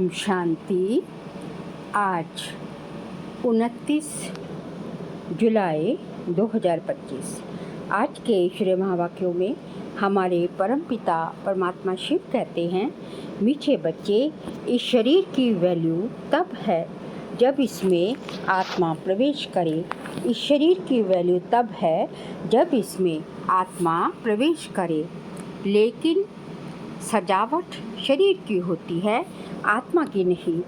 ओम शांति। आज 29 जुलाई 2025। आज के श्री महावाक्यों में हमारे परमपिता परमात्मा शिव कहते हैं, मीठे बच्चे, इस शरीर की वैल्यू तब है जब इसमें आत्मा प्रवेश करे। इस शरीर की वैल्यू तब है जब इसमें आत्मा प्रवेश करे, लेकिन सजावट शरीर की होती है, आत्मा की नहीं।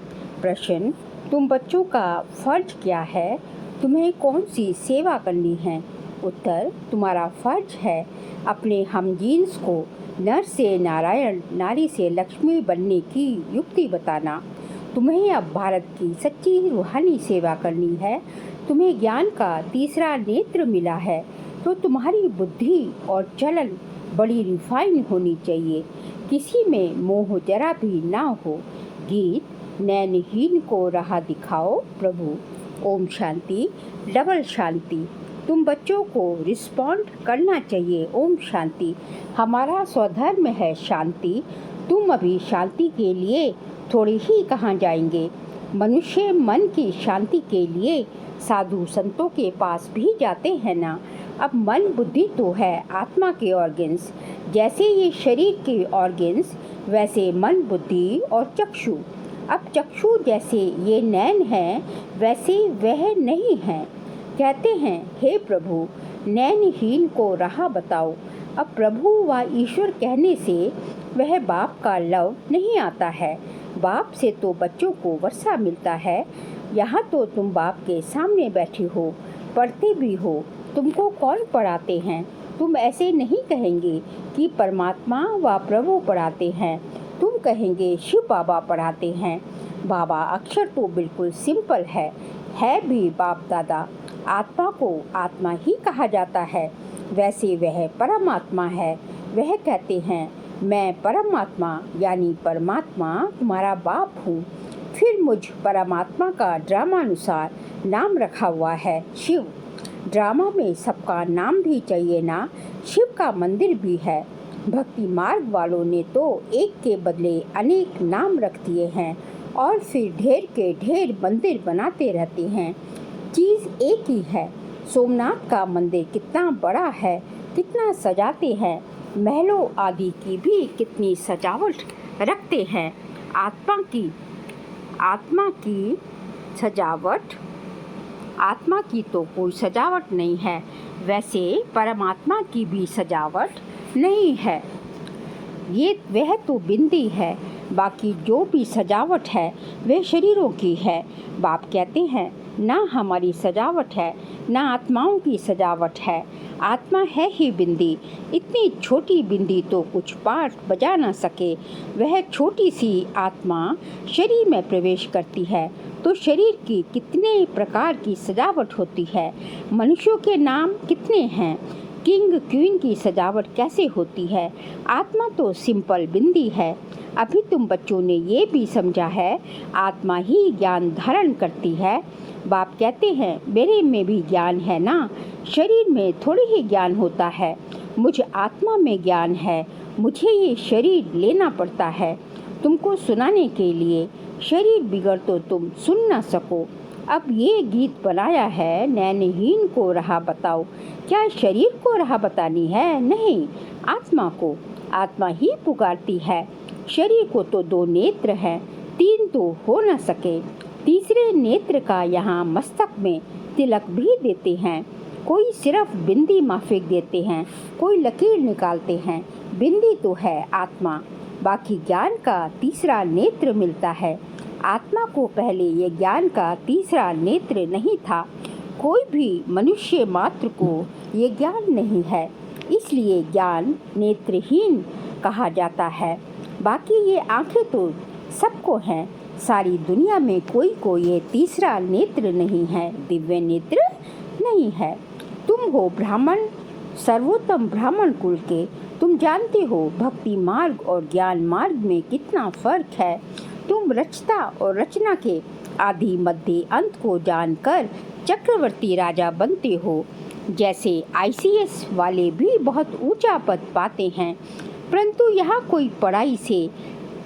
प्रश्न: तुम बच्चों का फर्ज क्या है? तुम्हें कौन सी सेवा करनी है? उत्तर: तुम्हारा फर्ज है अपने हमजीन्स को नर से नारायण, नारी से लक्ष्मी बनने की युक्ति बताना। तुम्हें अब भारत की सच्ची रूहानी सेवा करनी है। तुम्हें ज्ञान का तीसरा नेत्र मिला है, तो तुम्हारी बुद्धि और चलन बड़ी रिफाइन होनी चाहिए। किसी में मोह जरा भी ना हो। गीत: नैनहीन को राह दिखाओ प्रभु। ओम शांति, डबल शांति। तुम बच्चों को रिस्पॉन्ड करना चाहिए। ओम शांति। हमारा स्वधर्म है शांति। तुम अभी शांति के लिए थोड़ी ही कहाँ जाएंगे। मनुष्य मन की शांति के लिए साधु संतों के पास भी जाते हैं ना। अब मन बुद्धि तो है आत्मा के ऑर्गन्स। जैसे ये शरीर के ऑर्गन्स, वैसे मन बुद्धि और चक्षु। अब चक्षु जैसे ये नैन हैं, वैसे वह नहीं है। कहते हैं, हे प्रभु, नैनहीन को राह बताओ। अब प्रभु व ईश्वर कहने से वह बाप का लव नहीं आता है। बाप से तो बच्चों को वर्षा मिलता है। यहाँ तो तुम बाप के सामने बैठे हो, पढ़ते भी हो। तुमको कौन पढ़ाते हैं? तुम ऐसे नहीं कहेंगे कि परमात्मा व प्रभु पढ़ाते हैं। तुम कहेंगे शिव बाबा पढ़ाते हैं। बाबा अक्षर तो बिल्कुल सिंपल है भी बाप दादा। आत्मा को आत्मा ही कहा जाता है, वैसे वह परमात्मा है। वह कहते हैं, मैं परमात्मा यानी परमात्मा तुम्हारा बाप हूँ। फिर मुझ परमात्मा का ड्रामानुसार नाम रखा हुआ है शिव। ड्रामा में सबका नाम भी चाहिए ना। शिव का मंदिर भी है। भक्ति मार्ग वालों ने तो एक के बदले अनेक नाम रख दिए हैं और फिर ढेर के ढेर मंदिर बनाते रहते हैं। चीज़ एक ही है। सोमनाथ का मंदिर कितना बड़ा है, कितना सजाते हैं। महलों आदि की भी कितनी सजावट रखते हैं। आत्मा की तो कोई सजावट नहीं है, वैसे परमात्मा की भी सजावट नहीं है। वह तो बिंदी है। बाकी जो भी सजावट है वह शरीरों की है। बाप कहते हैं, ना हमारी सजावट है, ना आत्माओं की सजावट है। आत्मा है ही बिंदी। इतनी छोटी बिंदी तो कुछ पाठ बजा ना सके। वह छोटी सी आत्मा शरीर में प्रवेश करती है तो शरीर की कितने प्रकार की सजावट होती है। मनुष्यों के नाम कितने हैं। किंग क्वीन की सजावट कैसे होती है। आत्मा तो सिंपल बिंदी है। अभी तुम बच्चों ने ये भी समझा है, आत्मा ही ज्ञान धारण करती है। बाप कहते हैं, मेरे में भी ज्ञान है ना। शरीर में थोड़ी ही ज्ञान होता है। मुझ आत्मा में ज्ञान है। मुझे ये शरीर लेना पड़ता है तुमको सुनाने के लिए। शरीर बिगड़ तो तुम सुन ना सको। अब ये गीत बनाया है, नैनहीन को राह बताओ। क्या शरीर को राह बतानी है? नहीं, आत्मा को। आत्मा ही पुकारती है। शरीर को तो 2 नेत्र हैं, 3 तो हो न सके। तीसरे नेत्र का यहाँ मस्तक में तिलक भी देते हैं। कोई सिर्फ बिंदी माफिक देते हैं, कोई लकीर निकालते हैं। बिंदी तो है आत्मा। बाकी ज्ञान का तीसरा नेत्र मिलता है। आत्मा को पहले ये ज्ञान का तीसरा नेत्र नहीं था। कोई भी मनुष्य मात्र को ये ज्ञान नहीं है, इसलिए ज्ञान नेत्रहीन कहा जाता है। बाकी ये आंखें तो सबको हैं। सारी दुनिया में कोई को ये तीसरा नेत्र नहीं है, दिव्य नेत्र नहीं है। तुम हो ब्राह्मण, सर्वोत्तम ब्राह्मण कुल के। तुम जानते हो भक्ति मार्ग और ज्ञान मार्ग में कितना फर्क है। तुम रचता और रचना के आदि मध्य अंत को जानकर चक्रवर्ती राजा बनते हो। जैसे ICS वाले भी बहुत ऊंचा पद पाते हैं, परंतु यहाँ कोई पढ़ाई से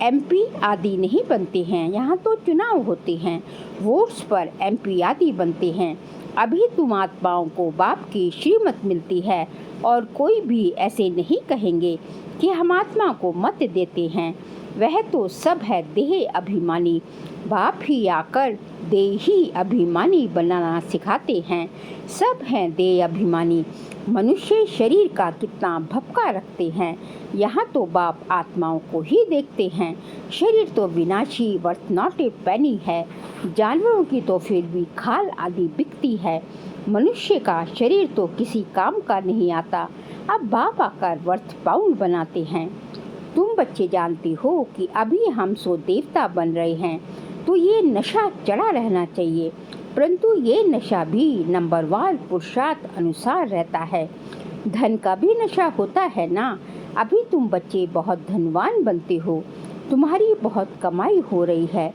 MP आदि नहीं बनते हैं, यहाँ तो चुनाव होते हैं, वोट्स पर MP आदि बनते हैं। अभी तुम आत्माओं को बाप की श्रीमत मिलती है और कोई भी ऐसे नहीं कहेंगे कि हम आत्मा को मत देते हैं। वह तो सब है देह अभिमानी। बाप ही आकर देही अभिमानी बनाना सिखाते हैं। सब हैं देह अभिमानी। मनुष्य शरीर का कितना भपका रखते हैं। यहाँ तो बाप आत्माओं को ही देखते हैं। शरीर तो विनाशी, वर्थ नॉट ए पेनी है। जानवरों की तो फिर भी खाल आदि बिकती है। मनुष्य का शरीर तो किसी काम का नहीं आता। अब बाप आकर वर्थ पाउंड बनाते हैं। तुम बच्चे जानते हो कि अभी हम सो देवता बन रहे हैं, तो ये नशा चढ़ा रहना चाहिए, परंतु ये नशा भी नंबरवार पुरुषार्थ अनुसार रहता है। धन का भी नशा होता है ना। अभी तुम बच्चे बहुत धनवान बनते हो, तुम्हारी बहुत कमाई हो रही है,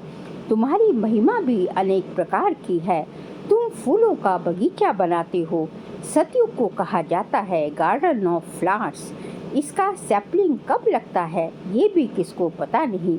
तुम्हारी महिमा भी अनेक प्रकार की है। तुम फूलों का बगीचा बनाते हो। सतयुग को कहा जाता है गार्डन ऑफ फ्लावर्स। इसका सैपलिंग कब लगता है ये भी किसको पता नहीं।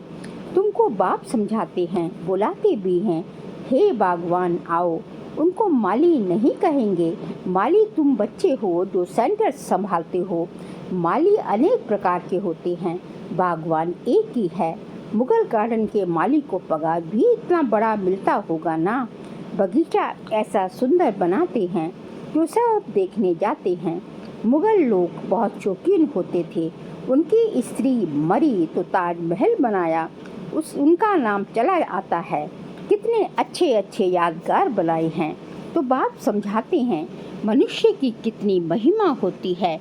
तुमको बाप समझाते हैं, बुलाते भी हैं, हे बागवान आओ। उनको माली नहीं कहेंगे। माली तुम बच्चे हो जो सेंटर संभालते हो। माली अनेक प्रकार के होते हैं, बागवान एक ही है। मुगल गार्डन के माली को पगार भी इतना बड़ा मिलता होगा ना। बगीचा ऐसा सुंदर बनाते हैं जो सब देखने जाते हैं। मुगल लोग बहुत शौकीन होते थे। उनकी स्त्री मरी तो ताजमहल बनाया, उनका नाम चला आता है। कितने अच्छे अच्छे यादगार बनाए हैं। तो बाप समझाते हैं मनुष्य की कितनी महिमा होती है।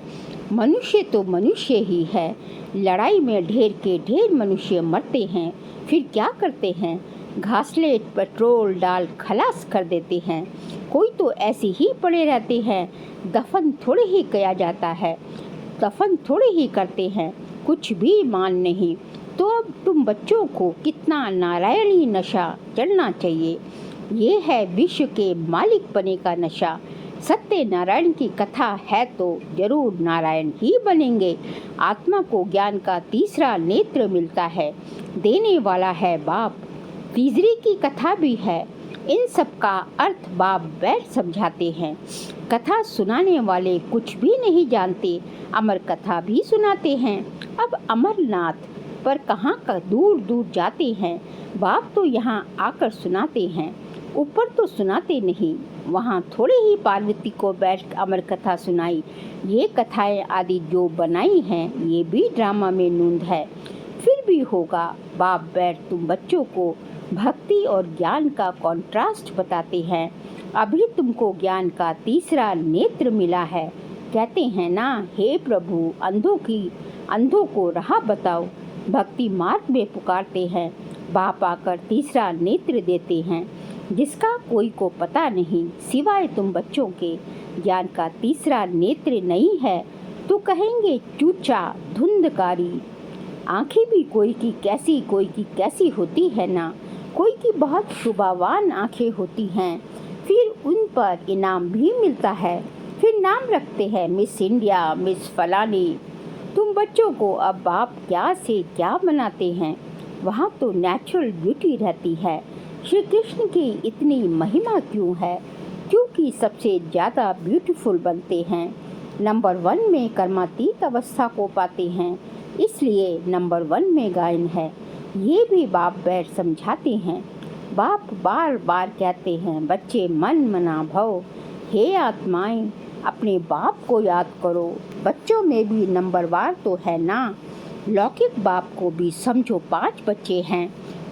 मनुष्य तो मनुष्य ही है। लड़ाई में ढेर के ढेर मनुष्य मरते हैं, फिर क्या करते हैं? घासलेट पेट्रोल डाल खलास कर देते हैं। कोई तो ऐसे ही पड़े रहते हैं। दफन थोड़े ही किया जाता है, दफन थोड़े ही करते हैं, कुछ भी मान नहीं। तो अब तुम बच्चों को कितना नारायणी नशा चढ़ना चाहिए। ये है विश्व के मालिक बने का नशा। सत्य नारायण की कथा है तो जरूर नारायण ही बनेंगे। आत्मा को ज्ञान का तीसरा नेत्र मिलता है, देने वाला है बाप। तीसरी की कथा भी है। इन सब का अर्थ बाप बैठ समझाते हैं। कथा सुनाने वाले कुछ भी नहीं जानते, अमर कथा भी सुनाते हैं। अब अमरनाथ पर कहाँ का दूर दूर जाते हैं। बाप तो यहाँ आकर सुनाते हैं, ऊपर तो सुनाते नहीं। वहाँ थोड़े ही पार्वती को बैठ अमर कथा सुनाई। ये कथाएं आदि जो बनाई हैं ये भी ड्रामा में नूंद है। फिर भी होगा बाप बैठ तुम बच्चों को भक्ति और ज्ञान का कॉन्ट्रास्ट बताते हैं। अभी तुमको ज्ञान का तीसरा नेत्र मिला है। कहते हैं ना, हे प्रभु अंधों को राह बताओ। भक्ति मार्ग में पुकारते हैं। बाप आकर तीसरा नेत्र देते हैं, जिसका कोई को पता नहीं सिवाय तुम बच्चों के। ज्ञान का तीसरा नेत्र नहीं है तो कहेंगे चूचा धुंधकारी। आंखें भी कोई की कैसी होती है ना। कोई की बहुत शुभावान आंखें होती हैं, फिर उन पर इनाम भी मिलता है। फिर नाम रखते हैं मिस इंडिया, मिस फलानी। तुम बच्चों को अब बाप क्या से क्या बनाते हैं। वहाँ तो नेचुरल ब्यूटी रहती है। श्री कृष्ण की इतनी महिमा क्यों है? क्योंकि सबसे ज़्यादा ब्यूटीफुल बनते हैं। नंबर 1 में कर्मातीत अवस्था को पाते हैं, इसलिए नंबर 1 में गायन है। ये भी बाप बैठ समझाते हैं। बाप बार बार कहते हैं, बच्चे मन मना भव। हे आत्माएं, अपने बाप को याद करो। बच्चों में भी नंबरवार तो है ना। लौकिक बाप को भी समझो 5 बच्चे हैं,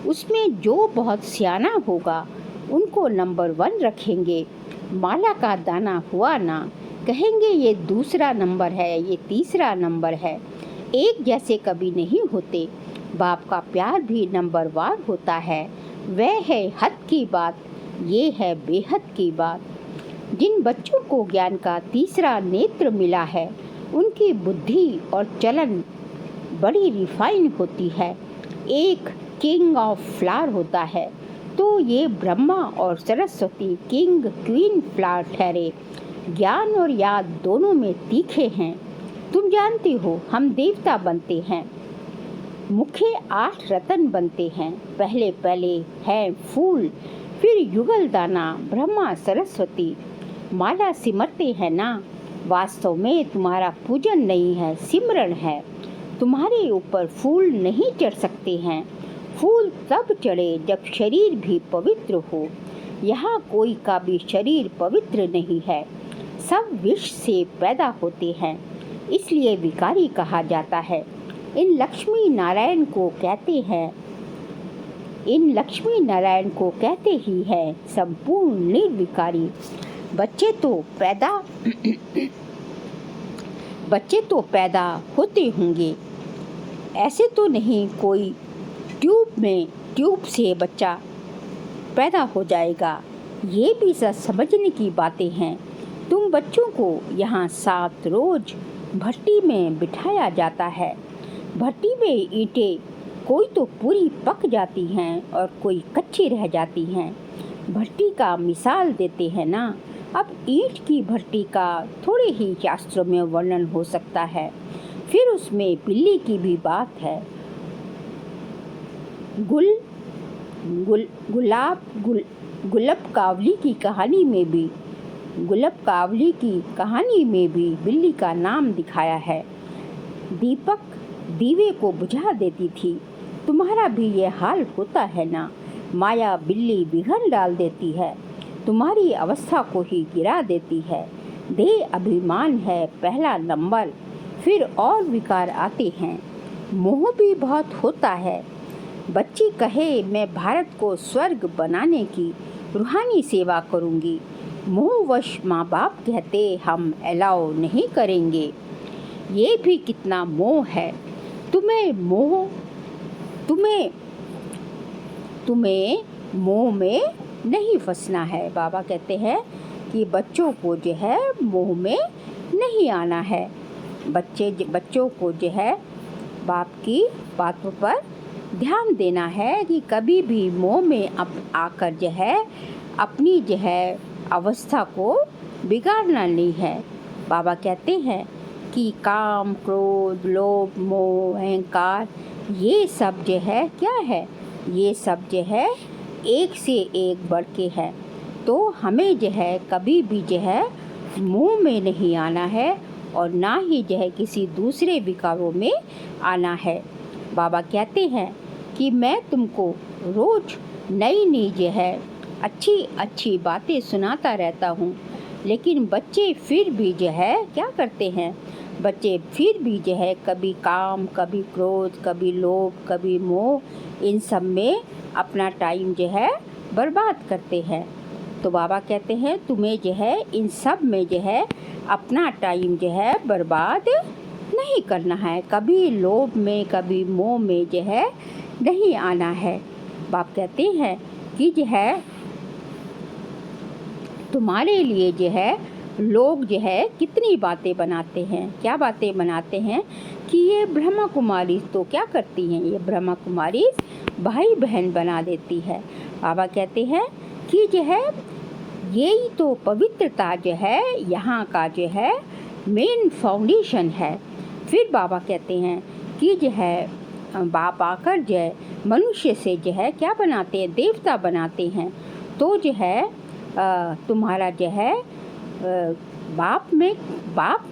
उसमें जो बहुत सियाना होगा उनको नंबर 1 रखेंगे। माला का दाना हुआ ना, कहेंगे ये दूसरा नंबर है, ये तीसरा नंबर है। एक जैसे कभी नहीं होते। बाप का प्यार भी नंबरवार होता है। वह है हद की बात, ये है बेहद की बात। जिन बच्चों को ज्ञान का तीसरा नेत्र मिला है, उनकी बुद्धि और चलन बड़ी रिफाइन होती है। एक किंग ऑफ फ्लावर होता है, तो ये ब्रह्मा और सरस्वती किंग क्वीन फ्लावर ठहरे। ज्ञान और याद दोनों में तीखे हैं। तुम जानते हो हम देवता बनते हैं। मुखे 8 रतन बनते हैं। पहले पहले है फूल, फिर युगल दाना, ब्रह्मा सरस्वती माला सिमरते हैं ना। वास्तव में तुम्हारा पूजन नहीं है, सिमरन है। तुम्हारे ऊपर फूल नहीं चढ़ सकते हैं। फूल तब चढ़े जब शरीर भी पवित्र हो। यहाँ कोई का भी शरीर पवित्र नहीं है। सब विष से पैदा होते हैं, इसलिए विकारी कहा जाता है। इन लक्ष्मी नारायण को कहते ही है संपूर्ण निर्विकारी। बच्चे तो पैदा होते होंगे, ऐसे तो नहीं कोई ट्यूब से बच्चा पैदा हो जाएगा। ये भी सब समझने की बातें हैं। तुम बच्चों को यहाँ 7 रोज भट्टी में बिठाया जाता है। भट्टी में ईंटें कोई तो पूरी पक जाती हैं और कोई कच्ची रह जाती हैं। भट्टी का मिसाल देते हैं ना। अब ईंट की भट्टी का थोड़े ही शास्त्रों में वर्णन हो सकता है। फिर उसमें बिल्ली की भी बात है। गुलाब कावली की कहानी में भी बिल्ली का नाम दिखाया है। दीपक दीवे को बुझा देती थी। तुम्हारा भी ये हाल होता है ना। माया बिल्ली बिघन डाल देती है, तुम्हारी अवस्था को ही गिरा देती है। देह अभिमान है पहला नंबर, फिर और विकार आते हैं। मोह भी बहुत होता है। बच्ची कहे मैं भारत को स्वर्ग बनाने की रूहानी सेवा करूंगी। मोहवश माँ बाप कहते हम अलाउ नहीं करेंगे। ये भी कितना मोह है। तुम्हें मोह में नहीं फंसना है। बाबा कहते हैं कि बच्चों को जो है मोह में नहीं आना है। बच्चों को जो है बाप की बातों पर ध्यान देना है कि कभी भी मोह में आकर जो है अपनी जो है अवस्था को बिगाड़ना नहीं है। बाबा कहते हैं कि काम, क्रोध, लोभ, मोह, अहंकार ये सब जो है क्या है, ये सब जो है एक से एक बढ़ के है। तो हमें जो है कभी भी जो है मोह में नहीं आना है और ना ही जो है किसी दूसरे विकारों में आना है। बाबा कहते हैं कि मैं तुमको रोज नई जो है अच्छी बातें सुनाता रहता हूँ, लेकिन बच्चे फिर भी जो है क्या करते हैं, बच्चे फिर भी जो है कभी काम, कभी क्रोध, कभी लोभ, कभी मोह, इन सब में अपना टाइम जो है बर्बाद करते हैं। तो बाबा कहते हैं तुम्हें जो है इन सब में जो है अपना टाइम जो है बर्बाद नहीं करना है। कभी लोभ में, कभी मोह में जो है नहीं आना है। बाप कहते हैं कि जो है तुम्हारे लिए जो है लोग जो है कितनी बातें बनाते हैं। क्या बातें बनाते हैं कि ये ब्रह्मा कुमारी तो क्या करती हैं, ये ब्रह्मा कुमारी भाई बहन बना देती है। बाबा कहते हैं कि जो है यही तो पवित्रता जो है यहाँ का जो है मेन फाउंडेशन है। फिर बाबा कहते हैं कि जो है बाप आकर जो है मनुष्य से जो है क्या बनाते हैं, देवता बनाते हैं। तो जो है तुम्हारा जो है बाप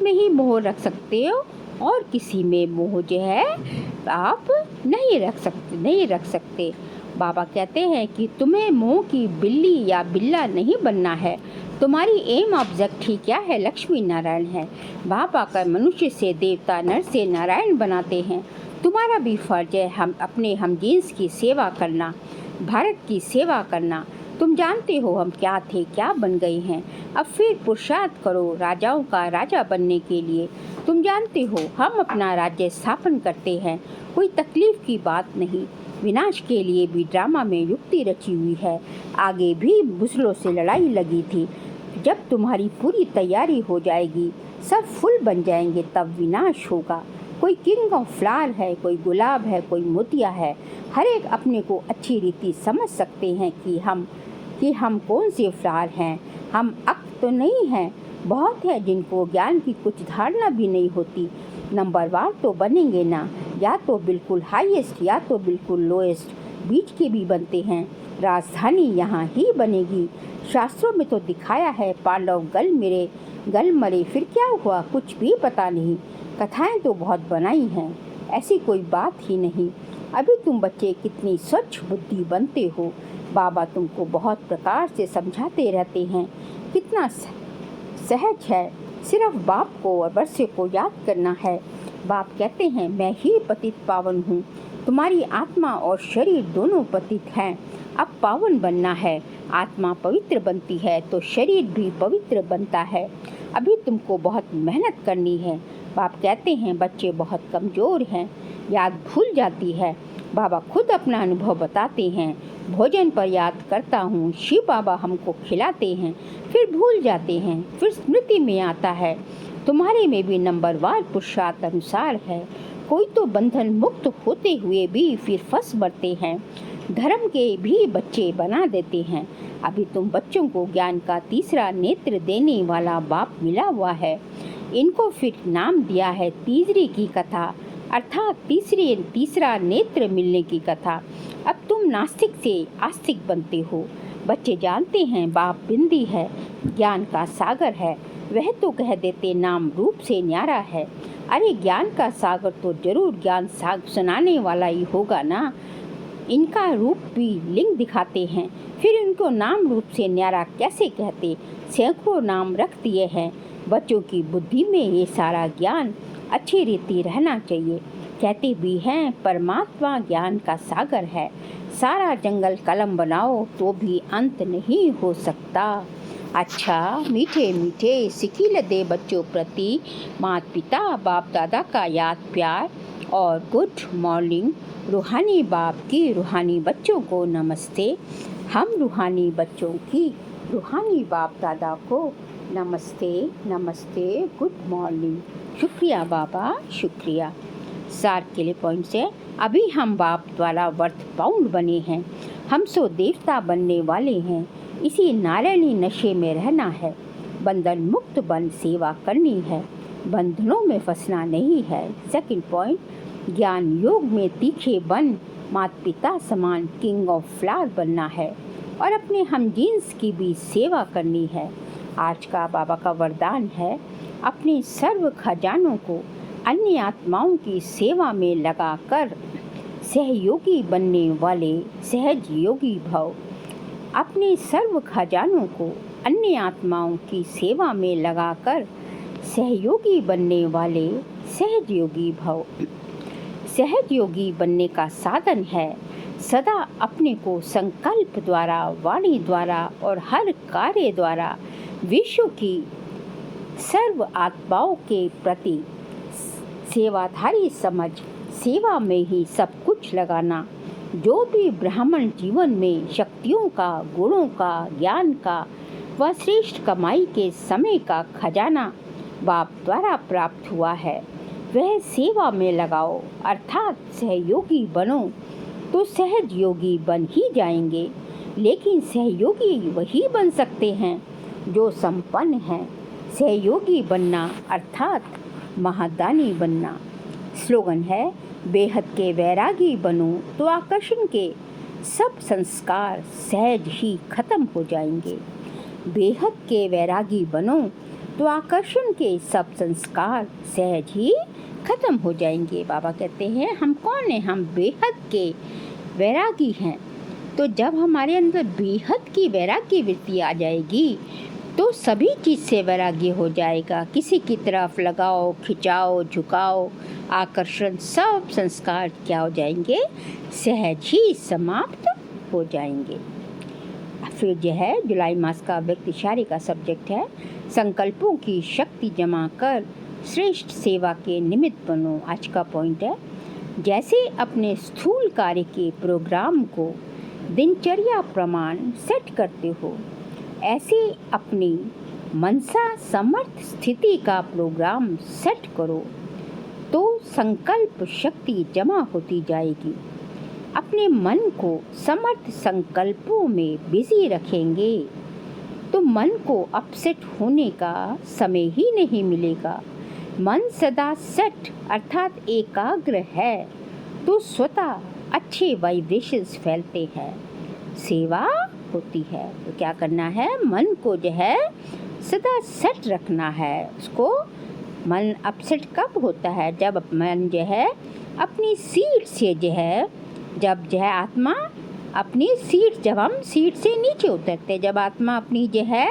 में ही मोह रख सकते हो और किसी में मोह जो है आप नहीं रख सकते। बाबा कहते हैं कि तुम्हें मोह की बिल्ली या बिल्ला नहीं बनना है। तुम्हारी एम ऑब्जेक्ट ही क्या है, लक्ष्मी नारायण है। बाप आकर मनुष्य से देवता, नर से नारायण बनाते हैं। तुम्हारा भी फर्ज है अपने हमजींस की सेवा करना, भारत की सेवा करना। तुम जानते हो हम क्या थे, क्या बन गए हैं। अब फिर पुरुषार्थ करो राजाओं का राजा बनने के लिए। तुम जानते हो हम अपना राज्य स्थापन करते हैं, कोई तकलीफ की बात नहीं। विनाश के लिए भी ड्रामा में युक्ति रची हुई है। आगे भी मुसलों से लड़ाई लगी थी। जब तुम्हारी पूरी तैयारी हो जाएगी, सब फूल बन जाएंगे, तब विनाश होगा। कोई किंग ऑफ फ्लावर है, कोई गुलाब है, कोई मोतिया है। हर एक अपने को अच्छी रीति समझ सकते हैं कि हम कौन से फ्लावर हैं। हम अक तो नहीं हैं। बहुत है जिनको ज्ञान की कुछ धारणा भी नहीं होती। नंबरवार तो बनेंगे ना। या तो बिल्कुल हाईएस्ट या तो बिल्कुल लोएस्ट, बीच के भी बनते हैं। राजधानी यहाँ ही बनेगी। शास्त्रों में तो दिखाया है पांडव गल मरे, फिर क्या हुआ कुछ भी पता नहीं। कथाएं तो बहुत बनाई हैं, ऐसी कोई बात ही नहीं। अभी तुम बच्चे कितनी स्वच्छ बुद्धि बनते हो। बाबा तुमको बहुत प्रकार से समझाते रहते हैं, कितना सहज है, सिर्फ बाप को और वर्षे को याद करना है। बाप कहते हैं मैं ही पतित पावन हूँ। तुम्हारी आत्मा और शरीर दोनों पतित हैं, अब पावन बनना है। आत्मा पवित्र बनती है तो शरीर भी पवित्र बनता है। अभी तुमको बहुत मेहनत करनी है। बाप कहते हैं बच्चे बहुत कमज़ोर हैं, याद भूल जाती है। बाबा खुद अपना अनुभव बताते हैं, भोजन पर याद करता हूँ, शिव बाबा हमको खिलाते हैं, फिर भूल जाते हैं, फिर स्मृति में आता है। तुम्हारे में भी नंबरवार पुरुषार्थ अनुसार है। कोई तो बंधन मुक्त होते हुए भी फिर फंस मरते हैं, धर्म के भी बच्चे बना देते हैं। अभी तुम बच्चों को ज्ञान का तीसरा नेत्र देने वाला बाप मिला हुआ है। इनको फिर नाम दिया है तीसरी की कथा, अर्थात तीसरा नेत्र मिलने की कथा। अब तुम नास्तिक से आस्तिक बनते हो। बच्चे जानते हैं बाप बिंदी है, ज्ञान का सागर है। वह तो कह देते नाम रूप से न्यारा है। अरे ज्ञान का सागर तो जरूर ज्ञान सुनाने वाला ही होगा ना। इनका रूप भी लिंग दिखाते हैं, फिर इनको नाम रूप से न्यारा कैसे कहते। सैकड़ों नाम रख दिए हैं। बच्चों की बुद्धि में ये सारा ज्ञान अच्छी रीति रहना चाहिए। कहते भी हैं परमात्मा ज्ञान का सागर है। सारा जंगल कलम बनाओ तो भी अंत नहीं हो सकता। अच्छा मीठे मीठे सिखिल दे बच्चों प्रति माता पिता बाप दादा का याद प्यार और गुड मॉर्निंग। रूहानी बाप की रूहानी बच्चों को नमस्ते। हम रूहानी बच्चों की रूहानी बाप दादा को नमस्ते नमस्ते, गुड मॉर्निंग। शुक्रिया बाबा, शुक्रिया। सार के लिए पॉइंट से अभी हम बाप द्वारा वर्थ बाउंड बने हैं। हम सो देवता बनने वाले हैं। इसी नारायणी नशे में रहना है। बंधन मुक्त बन सेवा करनी है, बंधनों में फंसना नहीं है। सेकंड पॉइंट, ज्ञान योग में तीखे बन माता पिता समान किंग ऑफ फ्लावर बनना है और अपने हम जीन्स की भी सेवा करनी है। आज का बाबा का वरदान है, अपने सर्व खजानों को अन्य आत्माओं की सेवा में लगाकर सहयोगी बनने वाले सहज योगी भव। अपने सर्व खजानों को अन्य आत्माओं की सेवा में लगाकर सहयोगी बनने वाले सहज योगी भव। सहज योगी बनने का साधन है सदा अपने को संकल्प द्वारा, वाणी द्वारा और हर कार्य द्वारा विश्व की सर्व आत्माओं के प्रति सेवाधारी समझ सेवा में ही सब कुछ लगाना। जो भी ब्राह्मण जीवन में शक्तियों का, गुणों का, ज्ञान का व श्रेष्ठ कमाई के समय का खजाना बाप द्वारा प्राप्त हुआ है, वह सेवा में लगाओ, अर्थात सहयोगी बनो तो सहज योगी बन ही जाएंगे। लेकिन सहयोगी वही बन सकते हैं जो संपन्न हैं। सहयोगी बनना अर्थात महादानी बनना। स्लोगन है, बेहद के वैरागी बनो तो आकर्षण के सब संस्कार सहज ही खत्म हो जाएंगे। बेहद के वैरागी बनो तो आकर्षण के सब संस्कार सहज ही खत्म हो जाएंगे। बाबा कहते हैं हम कौन हैं? हम बेहद के वैरागी हैं। तो जब हमारे अंदर बेहद की वैराग्य वृत्ति आ जाएगी तो सभी चीज़ से वैराग्य हो जाएगा। किसी की तरफ लगाओ, खिंचाओ, झुकाओ, आकर्षण, सब संस्कार क्या हो जाएंगे? सहज ही समाप्त हो जाएंगे। फिर जो है जुलाई मास का व्यक्त इशारे का सब्जेक्ट है, संकल्पों की शक्ति जमा कर श्रेष्ठ सेवा के निमित्त बनो। आज का पॉइंट है, जैसे अपने स्थूल कार्य के प्रोग्राम को दिनचर्या प्रमाण सेट करते हो, ऐसे अपनी मनसा समर्थ स्थिति का प्रोग्राम सेट करो तो संकल्प शक्ति जमा होती जाएगी। अपने मन को समर्थ संकल्पों में बिजी रखेंगे तो मन को अपसेट होने का समय ही नहीं मिलेगा। मन सदा सेट अर्थात एकाग्र है तो स्वतः अच्छे वाइब्रेशंस फैलते हैं, सेवा होती है। तो क्या करना है, मन को जो है सदा सेट रखना है। उसको मन अपसेट कब होता है, जब मन जो है अपनी सीट से जो है, जब जो है आत्मा अपनी सीट, जब हम सीट से नीचे उतरते, जब आत्मा अपनी जो है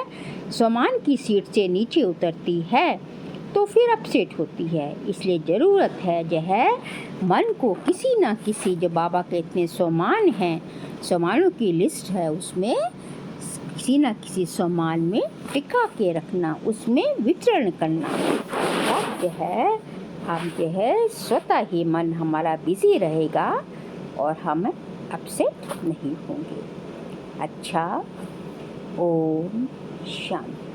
स्वमान की सीट से नीचे उतरती है तो फिर अपसेट होती है। इसलिए ज़रूरत है जो है मन को किसी ना किसी, जो बाबा के इतने स्वमान हैं, स्वमानों की लिस्ट है, उसमें किसी ना किसी स्वमान में टिका के रखना, उसमें विचरण करना। तब जो है हम जो है स्वतः ही मन हमारा बिजी रहेगा और हम अपसेट नहीं होंगे। अच्छा, ओम शांति।